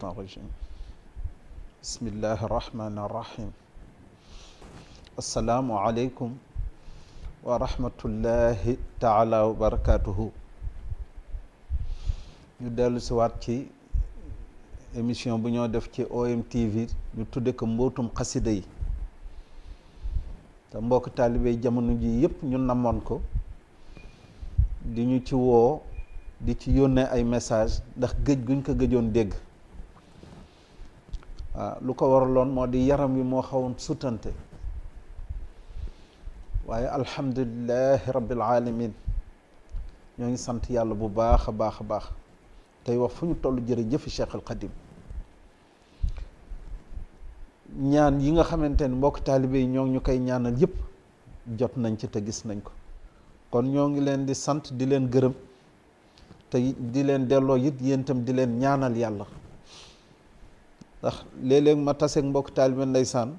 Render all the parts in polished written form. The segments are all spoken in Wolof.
الشيطان الرجيم بسم الله الرحمن الرحيم السلام عليكم ورحمة الله تعالى وبركاته ñu dellu si waat ci émission bu ñoo def ci OMTV ñu tudde ko mbootum xasida yi te mbokk taalibe jamono ji yépp ñu namoon ko di ñu ci woo di ci yónnee ay message ndax gëj guñ ko gëjoon dégg waaw lu ko waraloon moo di yaram wi moo xawoon sutante waaye alhamdulillahi rabbil alamin ñoo ngi sant yàlla bu baax a baax a baax tey wax fu ñu toll jërëjëf Cheikh al Khadim ñaan yi nga xamante ni mbokk taalibe yi ñoo ngi ñu koy ñaanal yépp jot nañ ci te gis nañ ko kon ñoo ngi leen di sant di leen gërëm te di leen delloo it yéen itam di leen ñaanal yàlla ndax léeg-léeg ma taseeg mbokk taalibe ndeysaan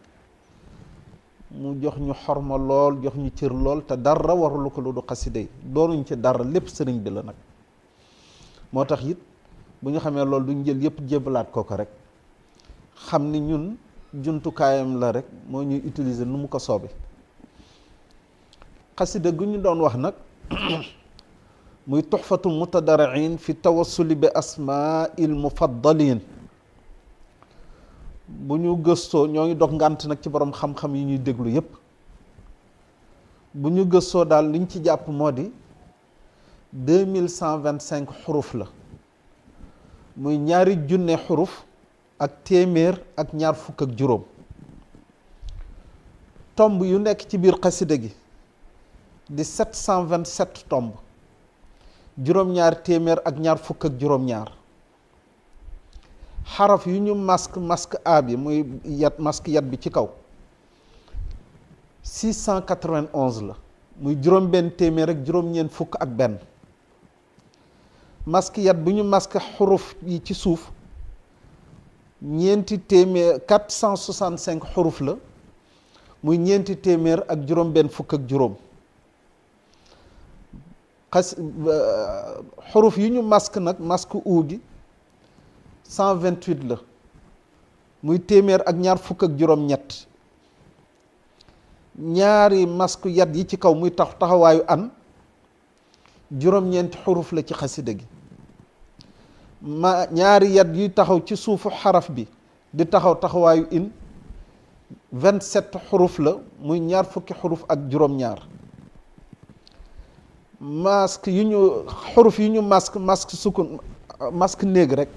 mu jox ñu xorma lool jox ñu cër lool te dara warulu ko lu du xasida yi doonuñ ci dara lépp sëriñ bi la nag moo tax it bu ñu xamee loolu duñ jël yépp jébbalaat ko rek xam ni ñun jumtukaayam la rek moo ñuy utiliser nu mu ko soobe xasida gu ñu doon wax nag muy tuxfatul mutadarriin fi tawassuli bi asmaa'il mufaddaliin bu ñu gëstoo ñoo ngi dog ngànt nag ci borom xam-xam yi ñuy déglu yépp bu ñu gëstoo daal liñ ci jàpp moo di 2125 xuruf la muy ñaari junne xuruf ak téeméer ak ñaar fukk ak juróom tomb yu nekk ci biir xasida gi di 727 tomb juróom-ñaar téeméer ak ñaar fukk ak juróom-ñaar xaraf yu ñu masque a bi muy yat masque yat bi ci kaw 691 la muy juróom benn téeméer ak juróom-ñeent fukk ak benn masque yat bu ñu masque xuruf yi ci suuf ñeenti téeméer 465 xuruf la muy ñeenti téeméer ak juróom benn fukk ak juróom xuruf yi ñu masque nag masque u gi 128 la muy téeméer ak ñaar fukk ak juróom ñett ñaari masque yat yi ci kaw muy taxawaayu an juróom-ñeenti xuruf la ci xasida gi ñaari yat yuy taxaw ci suufu xaraf bi di taxawaayu in 27 xuruf la muy ñaar fukki xuruf ak juróom-ñaar masque yu ñu xuruf yu ñu masque sukun masque néeg rek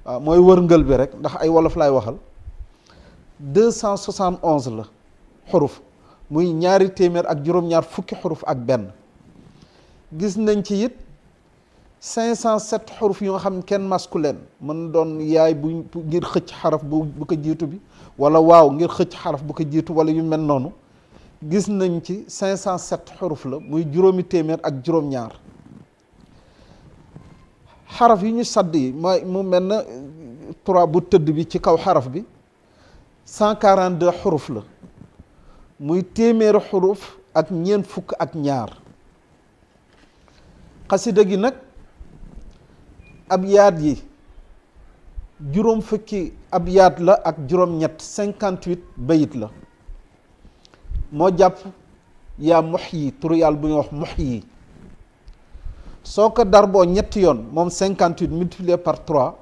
waaw mooy wërngël bi rek ndax ay wolof laay waxal 271 la xuruf muy ñaari téeméer ak juróom-ñaar fukki xuruf ak benn gis nañ ci it 507 xuruf yu nga xam ne kenn masku leen mën doon yaay bu ngir xëcc xaraf bu ko jiitu bi wala waaw ngir xëcc xaraf bu ko jiitu wala yu mel noonu gis nañ ci 507 xuruf la muy juróomi téeméer ak juróom-ñaar xaraf yi ñu sadd yi mooy mu mel na 3 bu tëdd bi ci kaw xaraf bi 142 xuruf la muy téeméeri xuruf ak ñeent fukk ak ñaar xasida gi nag abyaat yi juróom fukki abyaat la ak juróom-ñett 58 bayit la moo jàpp yaa muhyi turu yàlla bu ñuy wax muhyi soo ko darboo ñetti yoon moom 58 multiplié par 3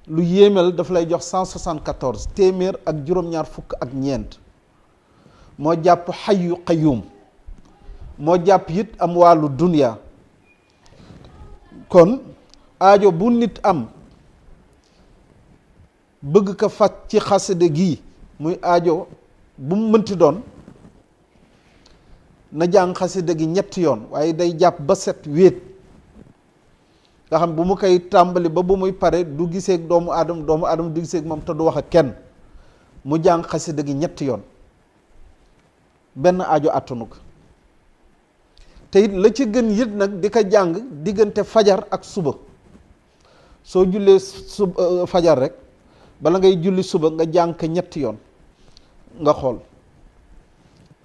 lu yéemel daf lay jox 174 téeméer ak juróom-ñaar fukk ak ñeent moo jàpp xayyu qayyum moo jàpp it am wàllu dunya kon aajo bu nit am bëgg ko faj ci xasida gi muy aajo bu mu mënti doon na jàng xasida gi ñetti yoon waaye day jàpp ba set wéet nga xam bu mu koy tàmbali ba bu muy pare du giseeg doomu aadama du giseeg moom te du wax ak kenn mu jàng xasida gi ñetti yoon benn aajo attanu ko te it la ci gën yit nag di ko jàng diggante fajar ak suba soo jullee fajar rek bala ngay julli suba nga jàng ko ñetti yoon nga xool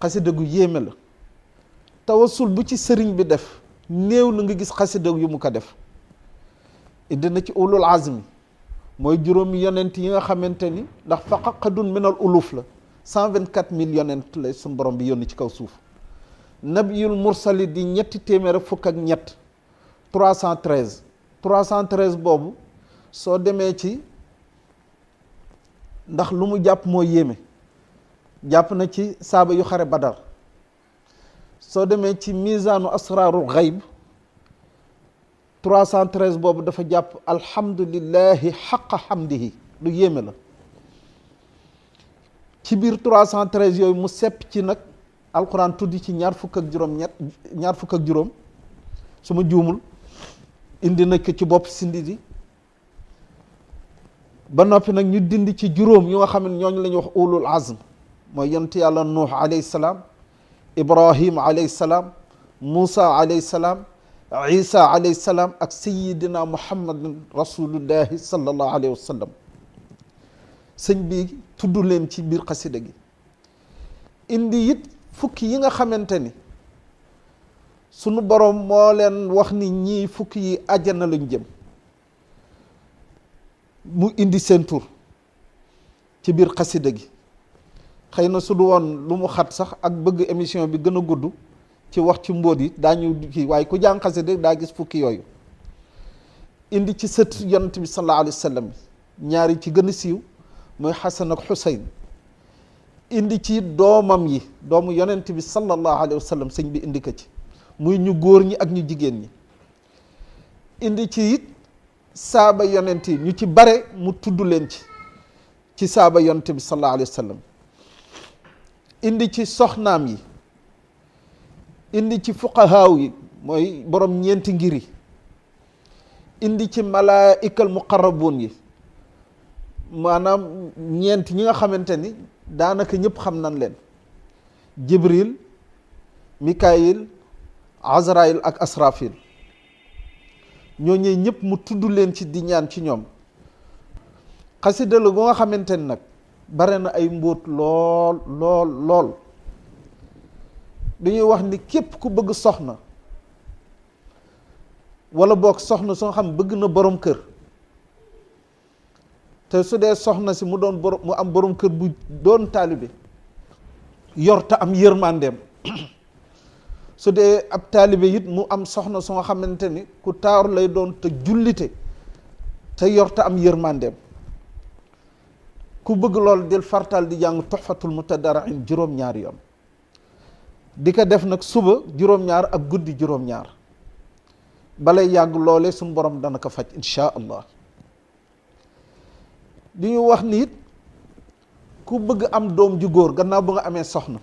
xasida gu yéeme la tawassul bu ci sëriñ bi def néew na nga gis xasida yu mu ko def indi na ci ulul azmi mooy juróomi yonent yi nga xamante ni ndax faqaqadun minal uluf la 124 000 yonent la suñu borom bi yónni ci kaw suuf. nabiyul mursali di ñetti téeméer ak fukk ak ñett 313 boobu soo demee ci ndax lu mu jàpp moo yéeme jàpp na ci saaba yu xare badar soo demee ci misaanu asraarul xayb 313 boobu dafa jàpp alhamdulillahi xaqa xamdihi lu yéeme la ci biir 313 yooyu mu sepp ci nag alquran tuddi ci ñaar fukk ak juróom su ma juumul indi na ko ci bopp sindidi ba noppi nag ñu dindi ci juróom yu nga xam ne ñooñu la ñuy wax ulul azm mooy yonent yàlla nuux alayhi salaam ibrahim alayhi salaam moussa alayhi salaam isa alayhi salaam ak sayidina muhammadin rasulullahi sallallahu alayhi wa sallam sëñ bi tudd leen ci biir xasida gi indi it fukki yi nga xamante ni sunu borom moo leen wax ni ñii fukki yi àjjana lañ jëm mu indi seen tur ci biir xasida gi xëy na su du woon lu mu xat sax ak bëgg émission bi gën a gudd ci wax ci mbóot yi daañu kii waaye ku jàng xasida daa gis fukki yooyu indi ci sët yonent bi sallallahu alayhi wa sallam ñaari ci gën a siiw mooy Xasan ak Xuseyn indi ci doomam yi doomu yonent bi sallallahu alayhi wa sallam sëñ bi indi ko ci muy ñu góor ñi ak ñu jigéen ñi indi ci it saaba yonent yi ñu ci bare mu tudd leen ci saaba yonent bi sallallahu alayhi wa sallam indi ci soxnaam yi indi ci fuqahaaw yi mooy borom ñeenti ngir yi indi ci malaa'ikal muqarrabuun yi maanaam ñeent ñi nga xamante ni daanaka ñëpp xam nañ leen jibril mikaayil azrail ak asrafil ñooñu ñëpp mu tudd leen ci di ñaan ci ñoom xasida la gu nga xamante ni nag bare na ay mbóot lool lool lool dañuy wax ni képp ku bëgg soxna wala boog soxna soo xam bëgg na borom kër te su dee soxna si mu doon borom mu am borom kër bu doon taalibe yor te am yërmandeem su dee ab taalibe it mu am soxna su nga xamante ni ku taaru lay doon te jullite te yor te am yërmandeem ku bëgg lool del fartal di jàng tuxfatul mutadarrin juróom-ñaari yoon di ko def nag suba juróom-ñaar ak guddi juróom-ñaar balay yàgg loole suñu borom dana ko faj insha allah di ñu wax ni it ku bëgg am doom ju góor gannaaw ba nga amee soxna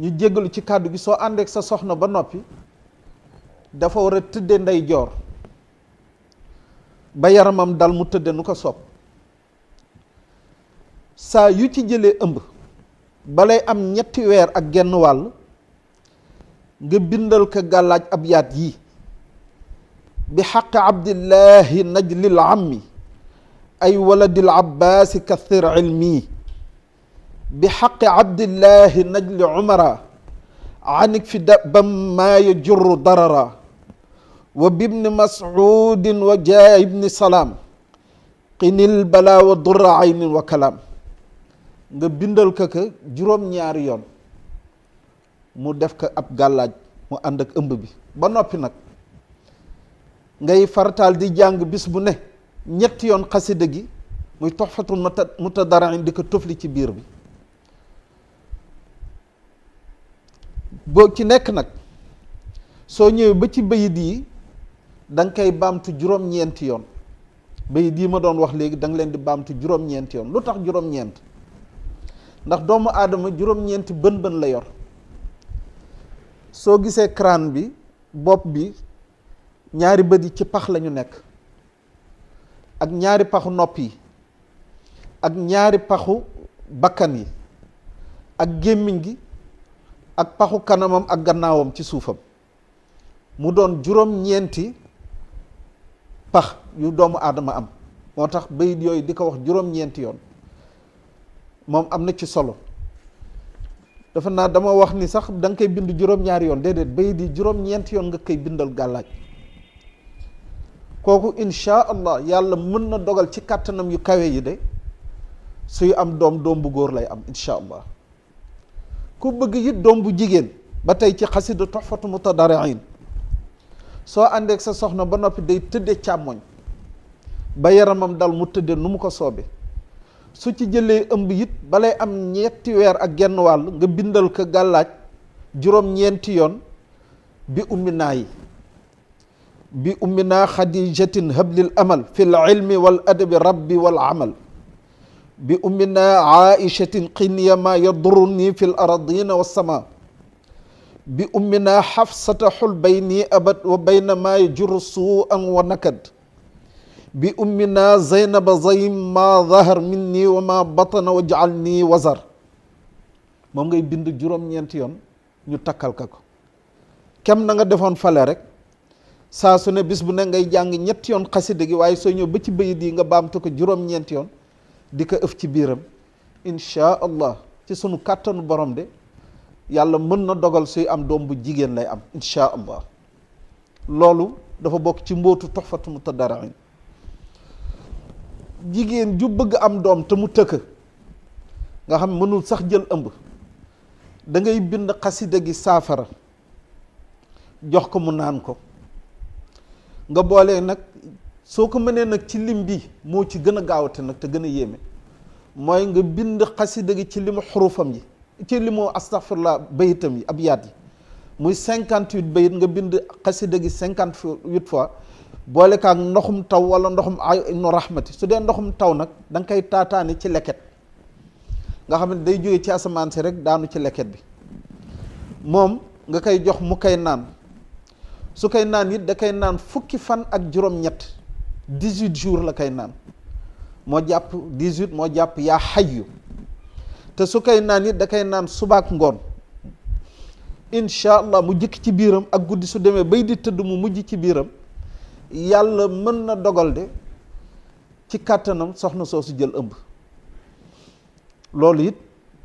ñu jéggalu ci kàddu gi soo àndeek sa soxna ba noppi dafa war a tëdde ndeyjoor ba yaramam dal mu tëdde nu ko soob saa yu ci jëlee ëmb balay am 3 weer ak genn wàll nga bindal ko gàllaaj ab yaat yii bi xaqi abdillahi najlil ammi ay waladil abbaasi kathir ilmi bi xaqi abdillahi najli umara anik fi dabam maa yajurru darara wa bibni masudin wa jaa ibni salaam qinil bala wa durra aynin wa kalaam nga bindal ko juróom-ñaari yoon mu def ko ab gàllaaj mu ànd ak ëmb bi ba noppi nag ngay farataal di jàng bis bu ne 3 yoon xasida gi muy tuxfatul mutadarrin di ko tofli ci biir bi boo ci nekk nag soo ñëwee ba ci bayit yi da nga koy baamtu juróom-ñeenti yoon bayit yi ma doon wax léegi da nga leen di baamtu juróom-ñeenti yoon lu tax juróom-ñeent ndax doomu aadama juróom-ñeenti bën la yor soo gisee crâne bi bopp bi ñaari bët yi ci pax lañu nekk ak ñaari paxu nopp yi ak ñaari paxu bakkan yi ak gémmiñ gi ak paxu kanamam ak gannaawam ci suufam mu doon juróom-ñeenti pax yu doomu aadama am moo tax bayit yooyu di ko wax juróom-ñeenti yoon moom am na ci solo dafa naa dama wax ni sax da nga koy bind juróom-ñaari yoon déedéet bayit yi juróom-ñeenti yoon nga koy bindal gàllaaj kooku insha allah yàlla mën na dogal ci kàttanam yu kawe yi de suy am doom bu góor lay am insha allah. ku bëgg it doom bu jigéen ba tey ci xasida Tuhfatu Mutadarriin soo àndeek sa soxna ba noppi day tëdde càmmoñ ba yaramam dal mu tëdde nu mu ko soobe, su ci jëlee ëmb it balay am 7 weer ak genn wàll nga bindal ko gàllaaj juróom-ñeenti yoon bi umminaa yi bi umminaa xadijatin hablil amal fil ilmi wal adabi rabbi wal amal bi umminaa aishatin qiniya ma yaduruni fil aradina wassama bi umminaa xafsata xul bayni abad wa bayna ma yajuru suan wa nakad bi ummina zaynaba zaym ma zahar minni wa ma batana wa jaal nii wazar. moom ngay bind juróom-ñeenti yoon ñu takkal ka ko kem na nga defoon fale rek saa su ne bis bu ne ngay jàng 7 yoon xasida gi, waaye soo ñëw ba ci bayit yi nga baamtu ko juróom-ñeenti yoon di ko ëf ci biiram insha allah ci sunu kàttanu borom de yàlla mën na dogal suy am doom bu jigéen lay am insha allah. loolu dafa bokk ci mbootu Tuhfatu Mutadarriin. jigéen ju bëgg am doom te mu tëkk nga xam mënul sax jël ëmb, da ngay bind xasida gi saafara jox ko mu naan ko, nga boole nag soo ko mënee nag ci lim bi moo ci gën a gaawate nag te gën a yéeme, mooy nga bind xasida gi ci limu xurufam yi, ci limu astaghfirullah bayitam yi abyaat yi muy 58 bayit, nga bind xasida gi 58 fois boole kaak ndoxum taw wala ndoxum aynu rahmati. su dee ndoxum taw nag da nga koy taataane ci leket, nga xam ne day jóge ci asamaan si rek daanu ci leket bi, moom nga koy jox mu koy naan. su koy naan it da koy naan fukki fan ak juróom-ñett 18 jours la koy naan, moo jàpp 18 moo jàpp yaa xayyu. te su koy naan it da koy naan subaak ngoon insha allah, mu jëkk ci biiram ak guddi su demee bay di tëdd mu mujj ci biiram. yàlla mën na dogal de ci kàttanam soxna soosu jël ëmb. loolu it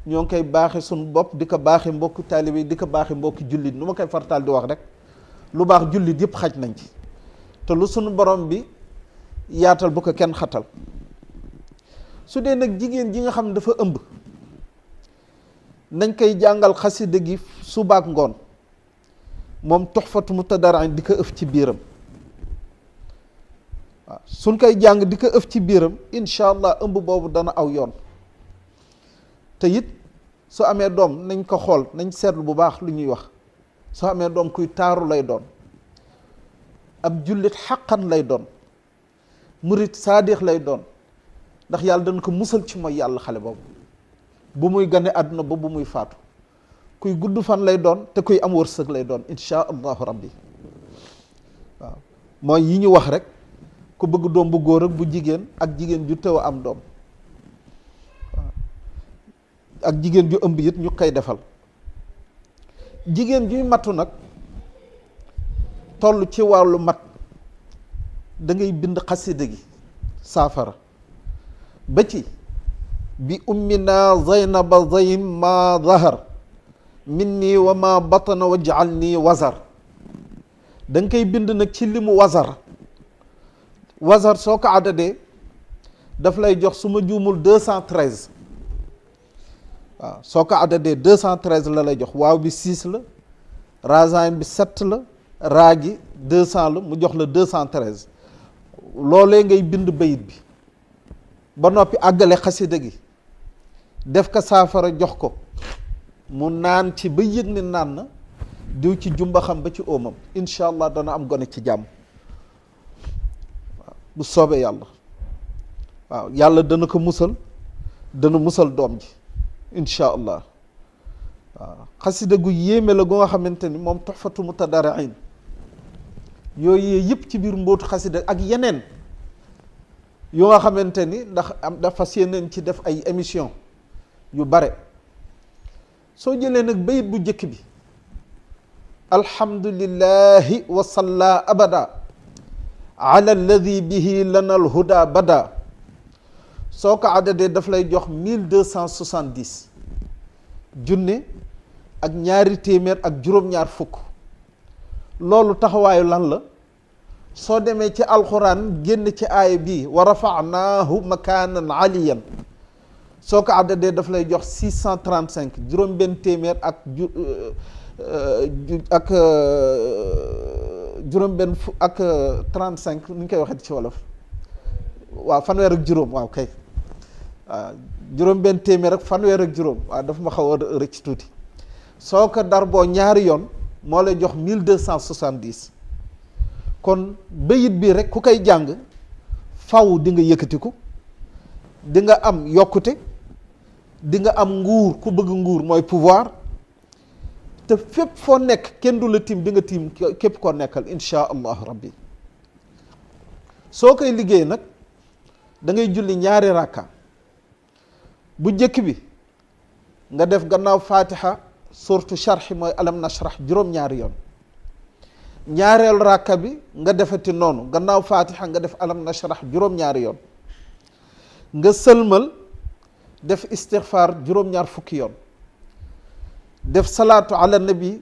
ñoo ngi koy baaxe suñu bopp, di ko baaxe mbokku taalibe yi, di ko baaxe mbokki jullit. nu ma koy fartaal di wax rek, lu baax jullit yëpp xaj nañ ci, te lu sunu borom bi yaatal bu ko kenn xatal. su dee nag jigéen ji nga xam ne dafa ëmb, nañ koy jàngal xasida gi subaak ngoon, moom Tuhfatu Mutadarriin di ko ëf ci biiram. waaw suñ koy jàng di ko ëf ci biiram incha allah ëmb boobu dana aw yoon. te it su amee doom nañ ko xool, nañ seetlu bu baax lu ñuy wax. soo amee doom kuy taaru lay doon, ab jullit xaqan lay doon, murit saadix lay doon, ndax yàlla dana ko musal ci mooy yàlla xale boobu bu muy gane àdduna ba bu muy faatu. kuy gudd fan lay doon te kuy am wërsëg lay doon insha allahu rabbi. waaw mooy yi ñu wax rek, ku bëgg doom bu góor ak bu jigéen, ak jigéen ju teew am doom, waaw ak jigéen ju ëmb it ñu koy defal. jigéen juy matu nag toll ci wàllu mat, da ngay bind xasida gi saafara ba ci bi ummina zaynaba zaym ma zahar minni wa ma batana wa jaal nii wazar. da nga koy bind nag ci limu wazar. wazar soo ko àddadee daf lay jox su ma juumul 213. waaw soo ko àddadee 213 la lay jox. waaw bi 6 la, razain bi 7 la, raa gi 200 la, mu jox la 213. loolee ngay bind bayit bi ba noppi àggale xasida gi, def ko saafara jox ko mu naan ci ba yëg ne naan na, diw ci jumba xam ba ci óomam, incha allah dana am gone ci jàmm. waaw bu soobee yàlla. waaw yàlla dana ko musal, dana musal doom ji incha allah. waaw xasida gu yéeme la gu nga xamante ni moom Tuhfatu Mutadarriin yooyu yëpp ci biir mbootu xasida ak yeneen yoo nga xamante ni ndax am dafa yéeneen ci def ay émission yu bare. soo jëlee nag bayit bu njëkk bi, alhamdulillahi wa salla abada ala alladi bihi lana alhuda bada. soo ko àddadee daf lay jox 1270 junne ak ñaari téeméer ak juróom-ñaar fukk. loolu taxawaayu lan la? soo demee ci alxuraan génn ci aaya bii wa rafa'naahu makaanan aliyan soo ko àddadee daf lay jox 635 juróom benn téeméer ak juróom benn ak 35 ni ñu koy waxee ci wolof waaw fanweer ak juróom waaw kay waaw juróom benn téeméer ak fanweer ak juróom waaw dafa ma xaw a rëcc tuuti soo ko dar boo ñaari yoon moo lay jox 1270 kon bayit bi rek ku koy jàng faw di nga yëkkatiku di nga am yokkute di nga am nguur ku bëgg nguur mooy pouvoir te fépp foo nekk kenn du la tiim di nga tiim képp koo nekkal insha allahu rabbi soo koy liggéey nag da ngay julli ñaari rakka bu njëkk bi nga def gannaaw fatiha surtout sharhi mooy alam nashrah juróom-ñaari yoon ñaareel rakka bi nga defati noonu gannaaw fatiha nga def alam nashrah juróom-ñaari yoon nga sëlmal def istighfar juróom-ñaar fukki yoon def salaatu ala nabi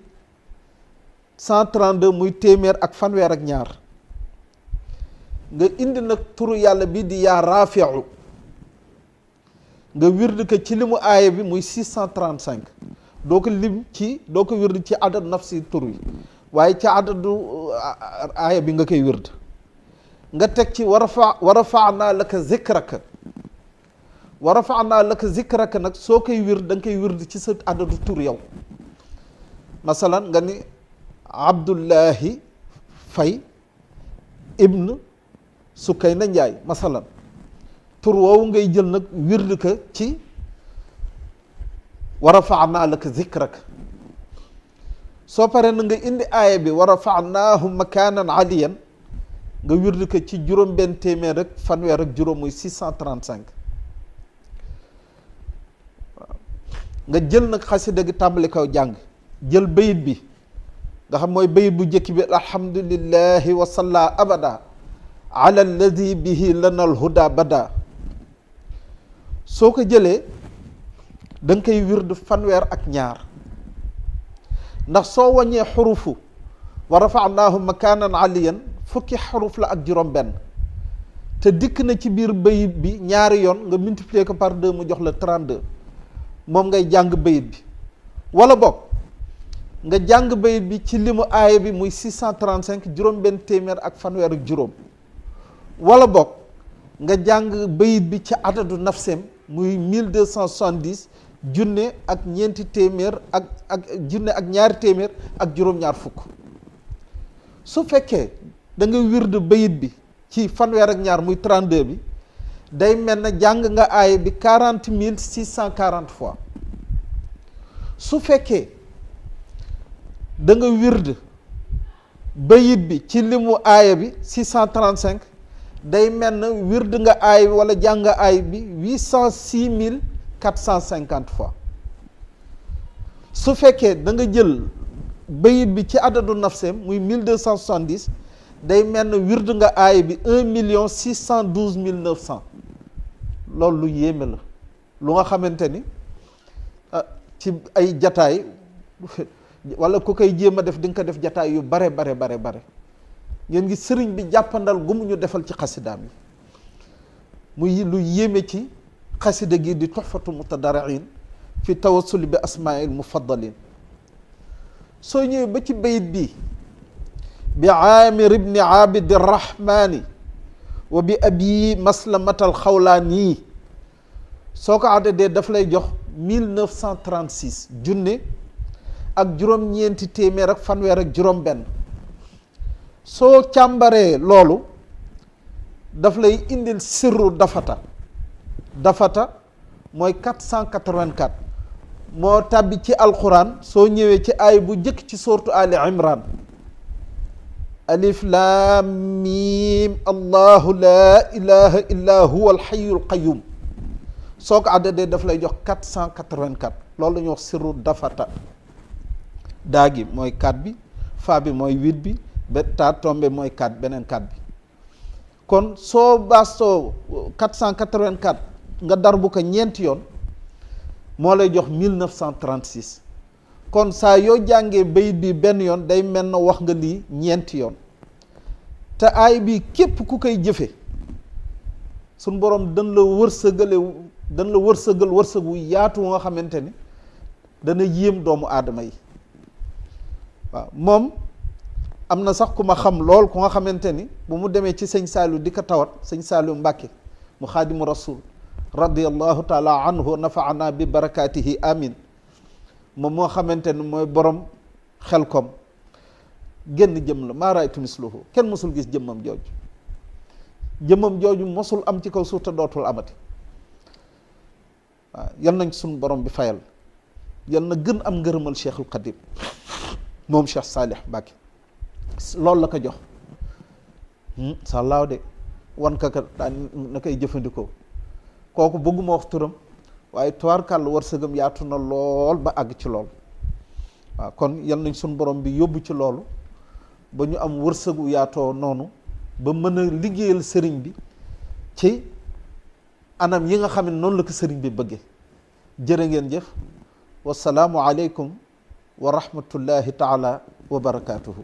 132 muy téeméer ak fanweer ak ñaar nga indi nag turu yàlla bi di yaa rafiu nga wird ko ci limu aaya bi muy 635 doo ko lim ci doo ko wird ci adad nafsi tur yi waaye ci adadu aaya bi nga koy wird nga teg ci wa rafa'naa laka zikraka wa rafa'naa laka zikraka nag soo koy wird da nga koy wird ci sa adadu tur yow masalan nga ni Abdullahi Fay ibn Sukayna Njaay masalan tur woowu ngay jël nag wird ka ci wa rafa'naa laka zikraka soo paree na nga indi aaya bi wa rafa'naahu makaanan aliyan nga wird ko ci juróom benn téeméer ak fanweer ak juróom muy 635 waaw nga jël nag xasida gi tàmbali kaw jàng jël bayit bi nga xam mooy bayit bu njëkk bi alhamdulillahi wa salla abada ala alladi bihi lana alhuda bada soo ko jëlee da nga koy wird fanweer ak ñaar ndax soo wàññee xurufu wa rafa'naahu makaanan aliyan fukki xuruf la ak juróom benn te dikk na ci biir bayit bi ñaari yoon nga multiplier ko par 2 mu jox la 32 moom ngay jàng bayit bi wala boog nga jàng bayit bi ci limu aaya bi muy 635 juróom benn téeméer ak fanweer ak juróom wala boog nga jàng bayit bi ci adadu nafseem muy 1270 junne ak ñeenti téeméer ak junne ak ñaari téeméer ak juróom-ñaar fukk su fekkee da nga wird bayit bi ci fanweer ak ñaar muy 32 bi day mel na jàng nga aaya bi 40 640 fois su fekkee da nga wird bayit bi ci limu aaya bi 635 day mel na wird nga aaya bi wala jàng nga aaya bi 806 450 fois su fekkee da nga jël bayit bi ci adadu nafseem muy 1270 day mel na wird nga aaya bi 1 612 900 loolu lu yéeme la lu nga xamante ni ci ay jataay wala ku koy jéem a def di nga ko def jataay yu bare ngeen ngi sëriñ bi jàppandal gu mu ñu defal ci xasidaam yi muy lu yéeme ci xasida gi di tuxfatu mutadarriin fi tawassuli bi asmaa'il mufaddalin soo ñëwee ba ci bayit bi aamir ibni abidi rahmaani wa bi abi maslamatal xawlaani soo ko àddadee daf lay jox 1936 junne ak juróom-ñeenti téeméer ak fanweer ak juróom benn soo càmbaree loolu daf lay indil sirru dafata mooy 484 moo tàbbi ci alquran soo ñëwee ci aay bu njëkk ci sourate Ali Imran alif lam mim allahu la ilaha illa huwa alhayyul qayyum soo ko àddadee daf lay jox 484 loolu la ñuy wax sirru dafata daa gi mooy 4 bi fa bi mooy 8 bi ba taa tombe mooy 4 beneen 4 bi kon soo baastoo 484 nga dar bu ko ñeenti yoon moo lay jox 1936 kon saa yoo jàngee bayit bi benn yoon day mel na wax nga lii ñeenti yoon te aay bi képp ku koy jëfe suñ borom dañ la wërsëgal wërsëgu yaatu nga xamante ni dana yéem doomu aadama yi waaw moom am na sax ku ma xam lool ku nga xamante ni bu mu demee ci sëñ Saliou di ko tawat sëñ Saliou Mbàkke mu xaadimu rasul radiyallahu taala anhu nafaana bi barakaatihi amin moom moo xamante ni mooy borom xel kom génn jëm la maa raaytu misluhu kenn mosul gis jëmmam jooju mosul am ci kaw suuf te dootul amati waaw yal nañ suñu borom bi fayal yal na gën am ngërëmal Cheikhul Qadim moom Cheikh Salih Mbacke loolu la ko jox sàllaaw de wan ka daan na koy jëfandikoo kooku bëgguma wax turam waaye tubaarkàll wërsëgam yaatu na lool ba àgg ci lool waaw kon yal nañ suñu borom bi yóbbu ci loolu ba ñu am wërsëgu yaatoo noonu ba mën a liggéeyal sëriñ bi ci anam yi nga xam ne noonu la ko sëriñ bi bëgge jërë ngeen jëf wasalaamu aleykum wa rahmatullahi taala wa barakaatuhu.